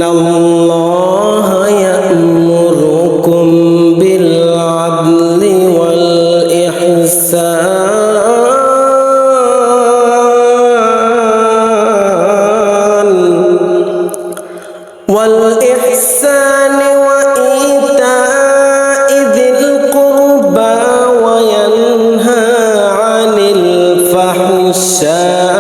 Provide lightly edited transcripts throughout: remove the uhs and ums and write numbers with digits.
ইন্নাল্লাহা ইয়া'মুরুকুম বিল আদলি ওয়াল ইহসানি ওয়া ইতা'i যিল কুরবা ওয়া ইয়ানহা আনিল ফাহশা'i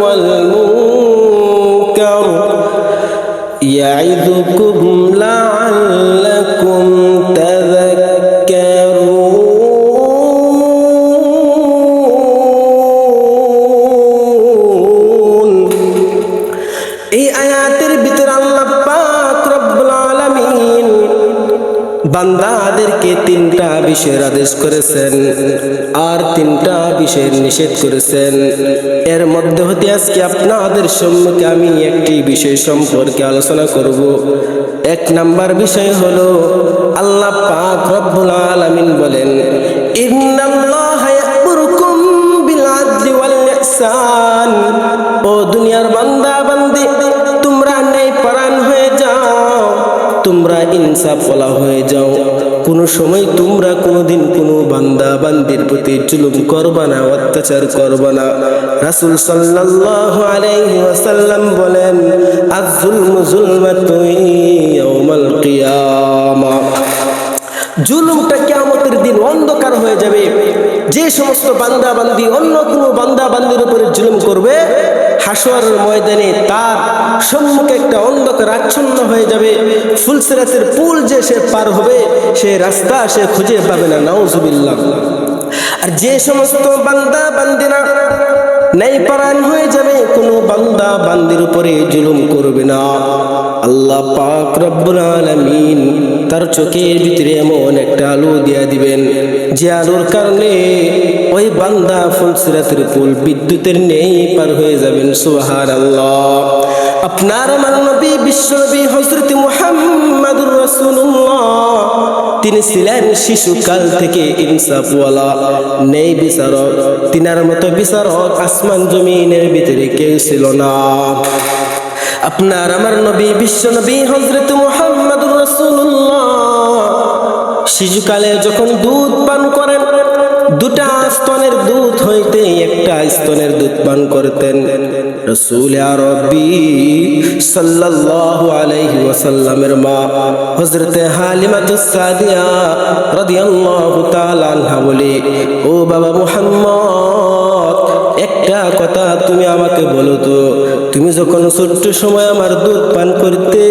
ওয়াল মুনকার ইয়া'iযুকুম লা'আল্লাকুম তাযাক্কারুন। এই আয়াতের ভিতরে আল্লাহ পাক রব্বুল আলামিন বান্দাদেরকে তিনটা বিষয়ের আদেশ করেছেন আর তিনটা বিষয়ের নিষেধ করেছেন। এর মধ্যে হতে আজকে আপনাদের সম্মুখে আমি একটি বিষয় সম্পর্কে আলোচনা করব। এক নাম্বার বিষয় হলো আল্লাহ পাক রব্বুল আলামিন বলেন, ইন্নাল্লাহা ইয়া'মুরুকুম বিল আদলি ওয়াল ইহসান। ও দুনিয়ার বান্দা বান্দি, তোমরা ন্যায়পরায়ণ হয়ে যাও, তোমরা ইনসাফওয়ালা হয়ে যাও। কোনো সময় তোমরা কোনোদিন কোনো বান্দা বান্দির প্রতি জুলুম করবা না, অত্যাচার করবা না। রাসূল সাল্লাল্লাহু আলাইহি ওয়াসাল্লাম বলেন, আয-যুলমু যুলমাতুন ইয়াওমাল কিয়ামাহ। জুলুমটা কিয়ামতের দিন অন্ধকার হয়ে যাবে। যে সমস্ত বান্দা বান্দি অন্য কোনো বান্দা বান্দির উপরে জুলুম করবে, হাসরের ময়দানে তার সম্মুখে একটা অন্ধকার আচ্ছন্ন হয়ে যাবে। ফুলসিরাতের পুল যে সে পার হবে, সে রাস্তা সে খুঁজে পাবে না, নাউজুবিল্লাহ। আর যে সমস্ত বান্দা বান্দিরা ন্যায়পরায়ণ হয়ে যাবে, কোনো বান্দা বান্দির উপরে জুলুম করবে না, আল্লাহ পাক রব্বুল আলামিন তার চোখের ভিতরে এমন একটা আলো দিয়া দিবেন, যে আলোর কারণে ওই বান্দা ফুলসিরাতের পুল বিদ্যুতের নেই পার হয়ে যাবেন। সুবহানাল্লাহ। আপনার আমার নবী বিশ্বনবী হযরত মুহাম্মদুর রাসূলুল্লাহ, তিনি ছিলেন শিশুকাল থেকে ইনসাফওয়ালা, ন্যায় বিচারক। তিনার মতো বিচারক আসমান জমিনের ভিতরে কেউ ছিল না। আপনার আমার নবী বিশ্বনবী হযরত মুহাম্মদুর রাসূলুল্লাহ শিশুকালে যখন দুধ পান করেন, দুটা স্তনের দুধ হইতে একটা স্তনের দুধ পান করতেন। রাসূল আরবি সাল্লাল্লাহু আলাইহি ওয়াসাল্লামের মা হযরতে হালিমাতুস সাদিয়া রাদিয়াল্লাহু তাআলা আনহা বলে, ও বাবা মুহাম্মদ, একটা কথা তুমি আমাকে বলো তো, তুমি যখন ছোট্ট সময় আমার দুধ পান করতে,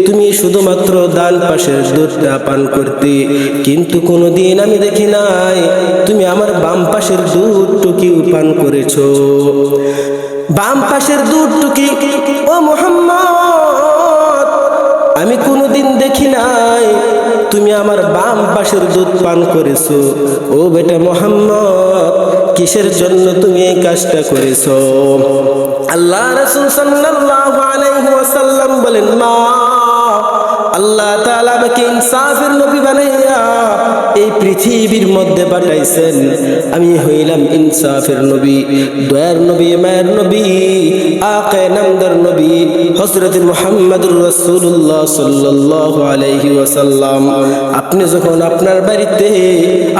তুমি শুধুমাত্র ডান পাশের দুধটা পান করতে, কিন্তু কোনোদিন আমি দেখি নাই তুমি আমার বাম পাশের দুধটুকিও পান করেছো। বাম পাশের দুধটুকি, ও মুহাম্মদ, আমি কোনোদিন দেখি নাই তুমি আমার বাম পাশের দুধ পান করেছো। ও বেটা মুহাম্মদ, কিসের জন্য তুমি এই কাজটা করেছো? আল্লাহ রাসূল সাল্লাল্লাহু আলাইহি ওয়াসাল্লাম বলেন, মা, আল্লাহ তাআলা আমাকে ইনসাফের নবী বানাইয়া এই পৃথিবীর মধ্যে পাঠাইছেন। আমি হইলাম ইনসাফের নবী, দয়ার নবী, মায়ের নবী, আকে নামদার নবী হযরত মুহাম্মদুর রাসূলুল্লাহ সাল্লাল্লাহু আলাইহি ওয়াসাল্লাম। আপনি যখন আপনার বাড়িতে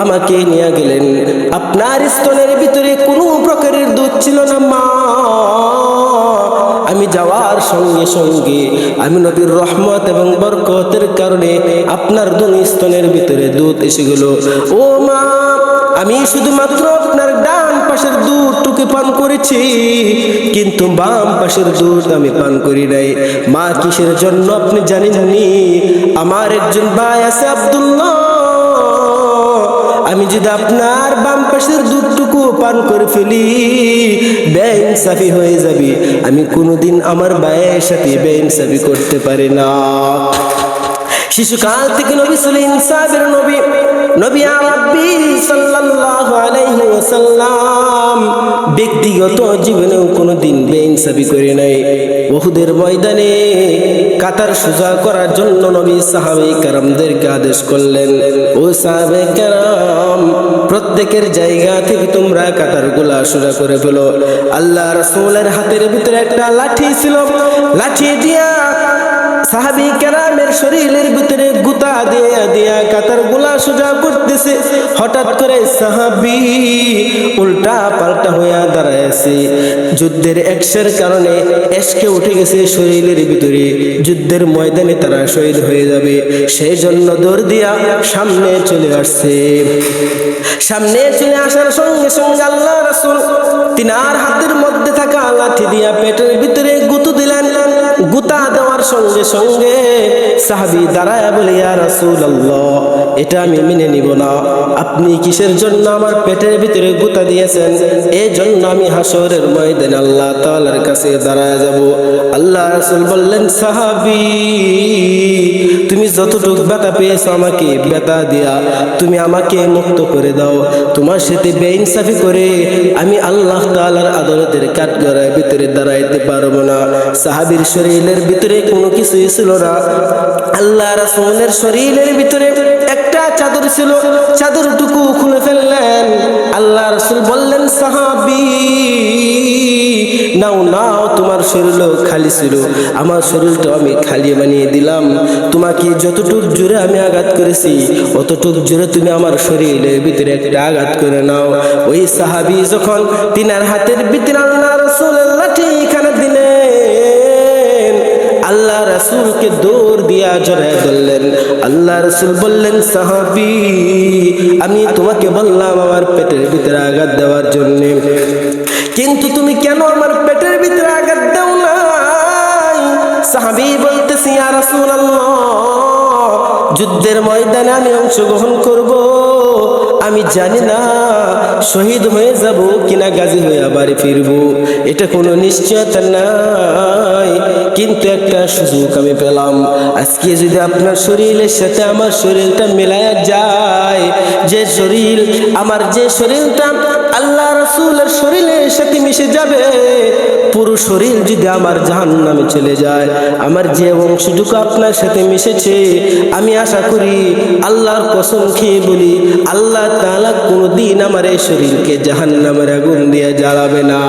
আমাকে নিয়ে গেলেন, আপনার স্তনের ভিতরে কোনো প্রকারের দুধ ছিল না মা। আমি যাওয়ার সঙ্গে সঙ্গে আমি নবীর রহমত এবং বরকতের কারণে আপনার দুই স্তনের ভিতরে দুধ এসে গেল। ও মা, আমি শুধুমাত্র আপনার ডান পাশের দুধটুকু পান করেছি, কিন্তু বাম পাশের দুধ আমি পান করি নাই। মা, কিসের জন্য আপনি জানেননি? আমার একজন ভাই আছে আব্দুল্লাহ, আমি যদি আপনার বাম পাশের দুধটুকু পান করে ফেলি, বেইনসাফি হয়ে যাবে। আমি কোনোদিন আমার ভাইয়ের সাথে বেইনসাফি করতে পারি না। শিশুকাল থেকে নবী ছিলেন ইনসাফের নবী, নবী আরবি সাল্লাল্লাহু আলাইহি ওয়াসাল্লাম ব্যক্তিগত জীবনেও কোনোদিন বেইনসাফি করে নাই। উহুদের ময়দানে কাতার সোজা করার জন্য নবী সাহাবে কেরামদেরকে আদেশ করলেন, ও সাহাবে কেরাম, প্রত্যেকের জায়গা থেকে তোমরা কাতারগুলা সোজা করে ফেলো। আল্লাহ রাসূলের হাতের ভিতরে একটা লাঠি ছিল, লাঠি দিয়া সাহাবী কেরামের শরীরের ভিতরে গুতা দিয়া দিয়া কাতারগুলা সোজা করতেছে। হঠাৎ করে সাহাবী উল্টা পাল্টা হইয়া দাঁড়াইছে। যুদ্ধের একশের কারণে এসকে উঠে গেছে শরীরের ভিতরে, যুদ্ধের ময়দানে তারা শহীদ হয়ে যাবে, সেই জন্য দৌড় দিয়া সামনে চলে আসছে। সামনে চলে আসার সঙ্গে সঙ্গে আল্লাহ রাসূল তিনার হাতের মধ্যে থাকা লাঠি দিয়া পেটের ভিতরে গুঁতো দিলেন। গুতা দেওয়ার সঙ্গে সঙ্গে সাহাবী দাঁড়ায় বলে, ইয়া রাসূলুল্লাহ, এটা আমি মেনে নিব না। আপনি কিসের জন্য আমার পেটের ভিতরে গুতা দিয়েছেন? এই জন্য আমি হাসরের ময়দানে আল্লাহ তাআলার কাছে দাঁড়ায় যাব। আল্লাহ রাসূল বললেন, সাহাবী, তুমি যতটুকু ব্যথা পেয়েছো আমাকে ব্যথা দিয়া তুমি আমাকে মুক্ত করে দাও। তোমার সাথে বেইনসাফি করে আমি আল্লাহ তাআলার আদালতের কাঠগড়ায় ভিতরে দাঁড়াইতে পারবো না। সাহাবীর শরীরের ভিতরে কোনো কিছুই ছিল না। আল্লাহ রাসূলের শরীরের ভিতরে একটা চাদর ছিল, চাদরটুকু খুলে ফেললেন। আল্লাহ রাসূল বললেন, সাহাবী, নাও নাও, তোমার শরীরও খালি ছিল, আমার শরীরটা আমি খালি বানিয়ে দিলাম। তোমাকে যতটুক জোরে আমি আঘাত করেছি অতটুক জোরে তুমি আমার শরীরের ভিতরে একটা আঘাত করে নাও। ওই সাহাবী যখন তিনার হাতের ভিতরে আল্লাহ রাসূলের লাঠি খানা দিলেন, আল্লাহ রাসূলকে দৌড় দিয়া জড়ায় ধরলেন। আল্লাহ রাসূল বললেন, সাহাবী, আমি তোমাকে বললাম আমার পেটের ভিতরে আঘাত দেওয়ার জন্য, কিন্তু তুমি কেন আমার পেটের ভিতরে আঘাত দাও নাই? সাহাবী বলতেছি, ইয়া রাসূলুল্লাহ, যুদ্ধের ময়দানে আমি অংশগ্রহণ করব, আমি জানি না শহীদ হয়ে যাব কিনা গাজী হয়ে বাড়ি ফিরবো, এটা কোনো নিশ্চয়তা নাই, কিন্তু একটা সুযোগ আমি পেলাম। আজকে যদি আপনার শরীরের সাথে আমার শরীরটা মেলায়া যায়, যে শরীর আমার যে শরীরটা আল্লাহ রাসূলের শরীরের সাথে মিশে যাবে, পুরো শরীর যদি আমার জাহান্নামে চলে যায়, আমার যে অংশটুকু আপনার সাথে মিশেছে, আমি আশা করি, আল্লাহর কসম খেয়ে বলি, আল্লাহ তাআলা কোনোদিন আমার এই শরীরকে জাহান্নামের আগুন দিয়ে জ্বালাবে না।